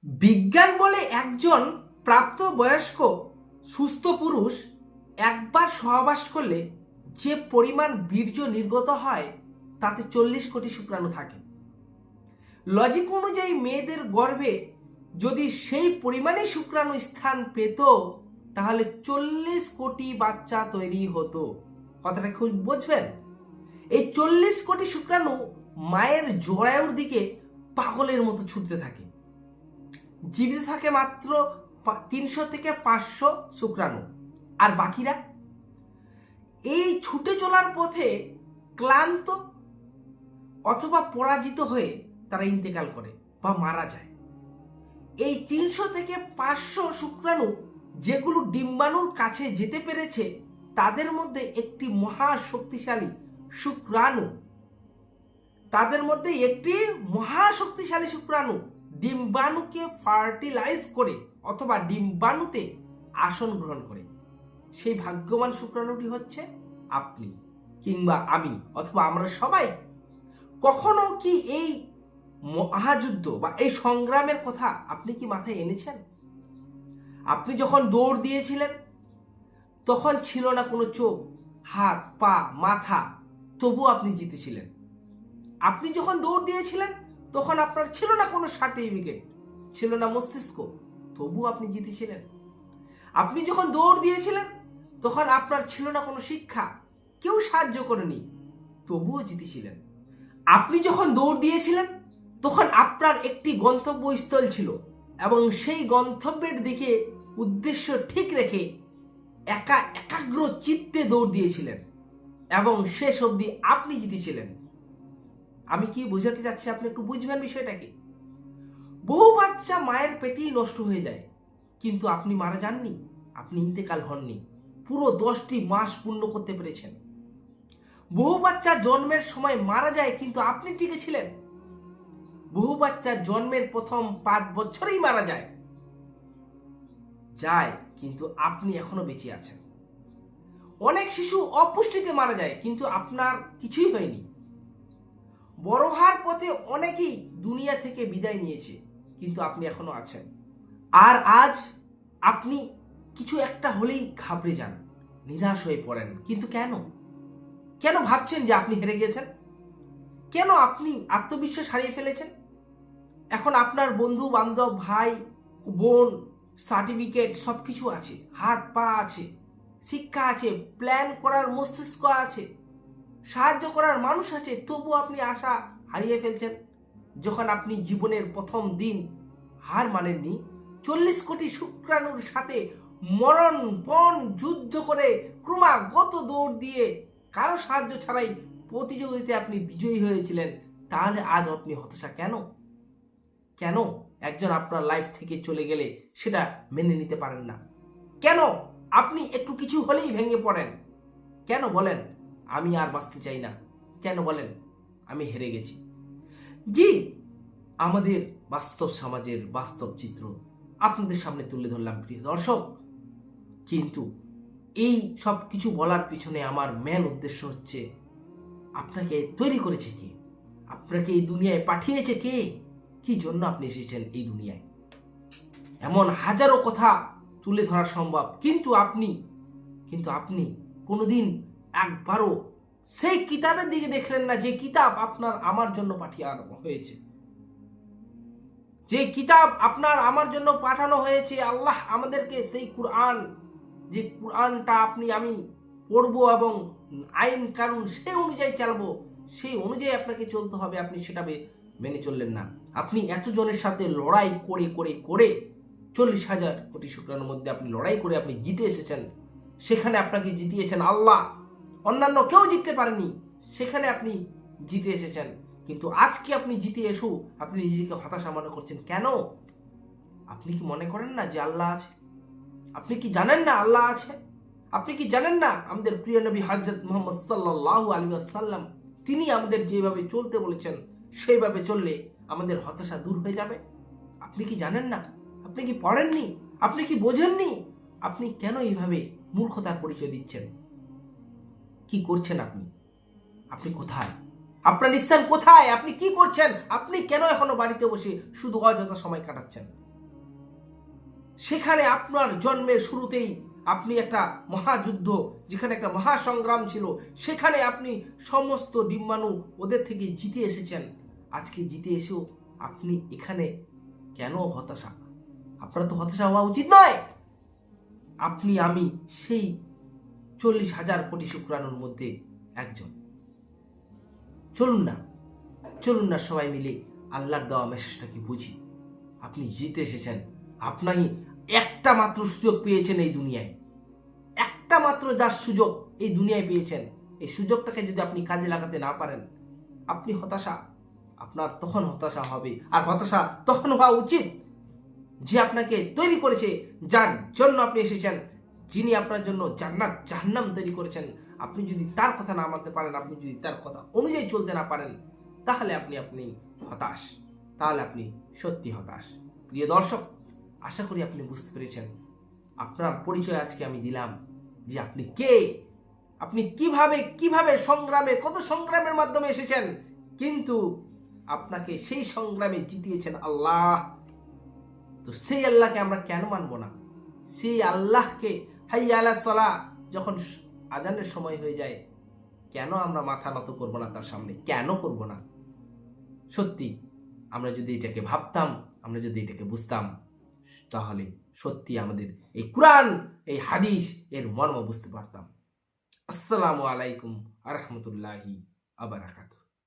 বিজ্ঞান বলে একজন প্রাপ্তবয়স্ক সুস্থ পুরুষ একবার সহবাস করলে যে পরিমাণ বীর্য নির্গত হয় তাতে 40 কোটি শুক্রাণু থাকে। লজিক অনুযায়ী মেয়েদের গর্ভে যদি সেই পরিমাণে শুক্রাণু স্থান পেত তাহলে 40 কোটি বাচ্চা তৈরি হতো। কথাটা খুব বুঝবেন। এই 40 কোটি শুক্রাণু মায়ের জরায়ুর দিকে পাগলের মতো ছুটতে থাকে। জীবিত থাকে মাত্র 300 থেকে 500 শুক্রাণু, আর বাকিরা এই ছুটে চলার পথে ক্লান্ত অথবা পরাজিত হয়ে তারা ইন্তেকাল করে বা মারা যায়। এই 300 থেকে 500 শুক্রাণু যেগুলো ডিম্বাণুর কাছে যেতে পেরেছে তাদের মধ্যে একটি মহা শক্তিশালী শুক্রাণু ডিম্বাণুকে ফার্টিলাইজ করে অথবা ডিম্বাণুতে আসন গ্রহণ করে। সেই ভাগ্যবান শুক্রাণুটি হচ্ছে আপনি কিংবা আমি অথবা আমরা সবাই। কখনো কি এই মহাযুদ্ধ বা এই সংগ্রামের কথা আপনি কি মাথায় এনেছেন? আপনি যখন দৌড় দিয়েছিলেন তখন ছিল না কোনো চোখ, হাত, পা, মাথা, তবু আপনি জিতেছিলেন। আপনি যখন দৌড় দিয়েছিলেন তখন আপনার ছিল না কোনো সার্টিফিকেট, ছিল না মস্তিষ্ক, তবু আপনি জিতেছিলেন। আপনি যখন দৌড় দিয়েছিলেন তখন আপনার ছিল না কোনো শিক্ষা, কেউ সাহায্য করেনি, তবুও জিতেছিলেন। আপনি যখন দৌড় দিয়েছিলেন তখন আপনার একটি গন্তব্যস্থল ছিল এবং সেই গন্তব্যের দিকে উদ্দেশ্য ঠিক রেখে একাগ্র চিত্তে দৌড় দিয়েছিলেন এবং শেষ অবধি আপনি জিতেছিলেন। আমি কি বোঝাতে চাচ্ছি আপনি একটু বুঝবেন বিষয়টাকে। বহু বাচ্চা মায়ের পেটেই নষ্ট হয়ে যায়, কিন্তু আপনি মারা যাননি, আপনি ইন্তেকাল হননি, পুরো 10টি মাস পূর্ণ করতে পেরেছেন। বহু বাচ্চা জন্মের সময় মারা যায় কিন্তু আপনি টিকে ছিলেন। বহু বাচ্চা জন্মের প্রথম 5 বছরেই মারা যায় কিন্তু আপনি এখনো বেঁচে আছেন। অনেক শিশু অপুষ্টিতে মারা যায় কিন্তু আপনার কিছুই হয়নি। বড় হওয়ার পথে অনেকেই দুনিয়া থেকে বিদায় নিয়েছে কিন্তু আপনি এখনো আছেন। আর আজ আপনি কিছু একটা হলেই ঘাবড়ে যান, নিরাশ হয়ে পড়েন। কিন্তু কেন ভাবছেন যে আপনি হেরে গেছেন? কেন আপনি আত্মবিশ্বাস হারিয়ে ফেলেছেন? এখন আপনার বন্ধু বান্ধব, ভাই বোন, সার্টিফিকেট সবকিছু আছে, হাত পা আছে, শিক্ষা আছে, প্ল্যান করার মস্তিষ্ক আছে, সাহায্য করার মানুষ আছে, তবু আপনি আশা হারিয়ে ফেলছেন। যখন আপনি জীবনের প্রথম দিন হার মানেননি, 40 কোটি শুক্রাণুর সাথে মরণপণ যুদ্ধ করে ক্রমাগত দৌড় দিয়ে কারো সাহায্য ছাড়াই প্রতিযোগিতায় আপনি বিজয়ী হয়েছিলেন, তাহলে আজ আপনি হতাশা কেন? একজন আপনার লাইফ থেকে চলে গেলে সেটা মেনে নিতে পারেন না কেন? আপনি একটু কিছু হলেই ভেঙে পড়েন কেন? বলেন আমি আর বাঁচতে চাই না কেন? বলেন আমি হেরে গেছি। জি, আমাদের বাস্তব সমাজের বাস্তব চিত্র আপনাদের সামনে তুলে ধরলাম প্রিয় দর্শক, কিন্তু এই সব কিছু বলার পিছনে আমার মেন উদ্দেশ্য হচ্ছে আপনাকে তৈরি করেছে কে, আপনাকে এই দুনিয়ায় পাঠিয়েছে কে, কি জন্য আপনি এসেছেন এই দুনিয়ায়। এমন হাজারো কথা তুলে ধরা সম্ভব, কিন্তু আপনি কোনোদিন একবারও সেই কিতাবের দিকে দেখলেন না যে কিতাব আপনার আমার জন্য পাঠানো হয়েছে। যে কিতাব আপনার আমার জন্য পাঠানো হয়েছে, আল্লাহ আমাদেরকে সেই কুরআন, যে কুরআনটা আপনি আমি পড়বো এবং আইন কানুন সেই অনুযায়ী চালাবো, সেই অনুযায়ী আপনাকে চলতে হবে, আপনি সেটা মেনে চললেন না। আপনি এতজনের সাথে লড়াই করে 40,000 কোটি শুক্রাণুর মধ্যে আপনি লড়াই করে আপনি জিতে এসেছেন। সেখানে আপনাকে জিতিয়েছেন আল্লাহ, অন্যান্য কেউ জিততে পারেনি, সেখানে আপনি জিতে এসেছেন। কিন্তু আজকে আপনি জিতে এসো আপনি নিজেকে হতাশা মনে করছেন কেন? আপনি কি মনে করেন না যে আল্লাহ আছে? আপনি কি জানেন না আল্লাহ আছে? আপনি কি জানেন না আমাদের প্রিয় নবী হযরত মুহাম্মদ সাল্লাল্লাহু আলাইহি ওয়াসাল্লাম তিনি আমাদের যেভাবে চলতে বলেছেন সেইভাবে চললে আমাদের হতাশা দূর হয়ে যাবে? আপনি কি জানেন না? আপনি কি পড়েননি? আপনি কি বোঝেননি? আপনি কেন এইভাবে মূর্খতার পরিচয় দিচ্ছেন? কি করছেন আপনি কোথায়? আপনার স্থান কোথায়? আপনি কি করছেন? আপনি কেন এখনো বাড়িতে বসে শুধু অযথা সময় কাটাচ্ছেন? সেখানে আপনার জন্মের শুরুতেই আপনি একটা মহাযুদ্ধ, যেখানে একটা মহাসংগ্রাম ছিল, সেখানে আপনি সমস্ত ডিম্বাণু ওদের থেকে জিতে এসেছেন। আজকে জিতে এসেও আপনি এখানে কেন হতাশা? আপনার তো হতাশা হওয়া উচিত নয়। আপনি আমি সেই 40,000 কোটি শুক্রাণুর মধ্যে একজন। চলুন না সবাই মিলে আল্লাহর দেওয়া মেসেজটাকে বুঝি। আপনি জিতে এসেছেন। আপনি একটা মাত্র সুযোগ পেয়েছেন এই দুনিয়ায়, একটা মাত্র যার সুযোগ এই দুনিয়ায় পেয়েছেন। এই সুযোগটাকে যদি আপনি কাজে লাগাতে না পারেন, আপনি আপনার তখন হতাশা হবে। আর হতাশা তখন হওয়া উচিত যে আপনাকে তৈরি করেছে, যার জন্য আপনি এসেছেন, যিনি আপনার জন্য জান্নাত জাহান্নাম তৈরি করেছেন। আপনি যদি তার কথা না মানতে পারেন, আপনি যদি তার কথা অনুযায়ী চলতে না পারেন, তাহলে আপনি হতাশ, তাহলে আপনি সত্যি হতাশ। প্রিয় দর্শক, আশা করি আপনি বুঝতে পেরেছেন। আপনার পরিচয় আজকে আমি দিলাম যে আপনি কে, আপনি কিভাবে কত সংগ্রামের মাধ্যমে এসেছেন, কিন্তু আপনাকে সেই সংগ্রামে জিতিয়েছেন আল্লাহ। তো সেই আল্লাহকে আমরা কেন মানব না? সেই আল্লাহকে হাইয়া আলা সালাহ যখন আজানের সময় হয়ে যায়, কেন আমরা মাথা নত করব না তার সামনে? কেন করব না? সত্যি আমরা যদি এটাকে ভাবতাম, আমরা যদি এটাকে বুঝতাম, তাহলে সত্যি আমাদের এই কুরআন, এই হাদিস এর মর্ম বুঝতে পারতাম। আসসালামু আলাইকুম আ রহমতুল্লাহি আ বারাকাতুহু।